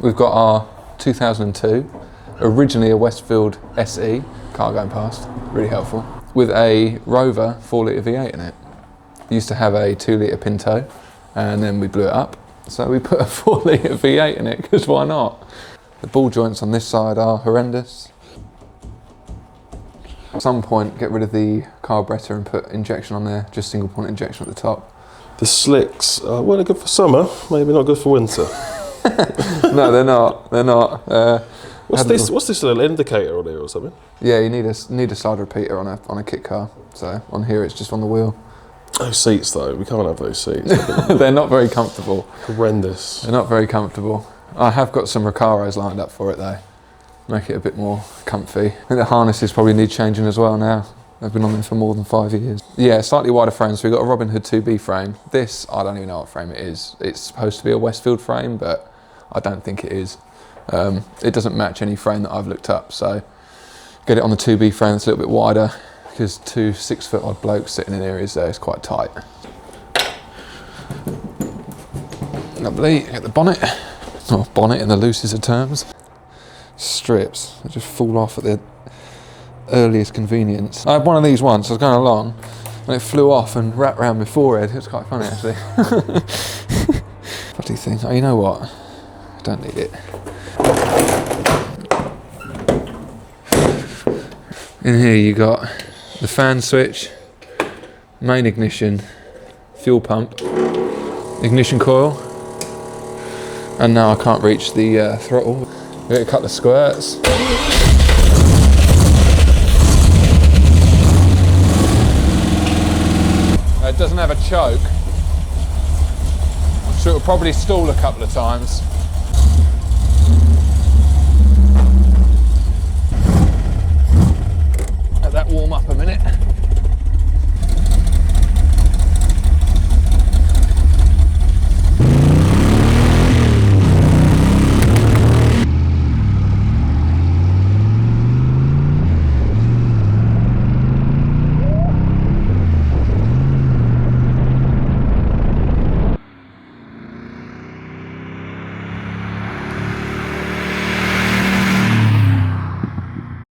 We've got our 2002, originally a Westfield SE, car going past, really helpful, with a Rover 4 litre V8 in it. We used to have a 2 litre Pinto, and then we blew it up. So we put a 4 litre V8 in it, because why not? The ball joints on this side are horrendous. At some point, get rid of the carburettor and put injection on there, just single point injection at the top. The slicks, well, they're good for summer, maybe not good for winter. No, they're not. They're not. What's this little indicator on here or something? Yeah, you need a side repeater on a kit car. So on here, it's just on the wheel. Those seats though, we can't have those seats. They're not very comfortable. Horrendous. They're not very comfortable. I have got some Recaros lined up for it though. Make it a bit more comfy. I think the harnesses probably need changing as well now. They've been on them for more than 5 years. Yeah, slightly wider frame, so we've got a Robin Hood 2B frame. This, I don't even know what frame it is. It's supposed to be a Westfield frame, but I don't think it is. It doesn't match any frame that I've looked up, so get it on the 2B frame that's a little bit wider, because 2 6-foot-odd blokes sitting in here is quite tight. Lovely, get the bonnet. Or bonnet in the loosest of terms. Strips, they just fall off at the earliest convenience. I had one of these once, I was going along, and it flew off and wrapped around my forehead. It was quite funny actually. Bloody thing. Oh, you know what? I don't need it. In here you got the fan switch, main ignition, fuel pump, ignition coil, and now I can't reach the throttle. We got a couple of squirts. It doesn't have a choke, so it'll probably stall a couple of times.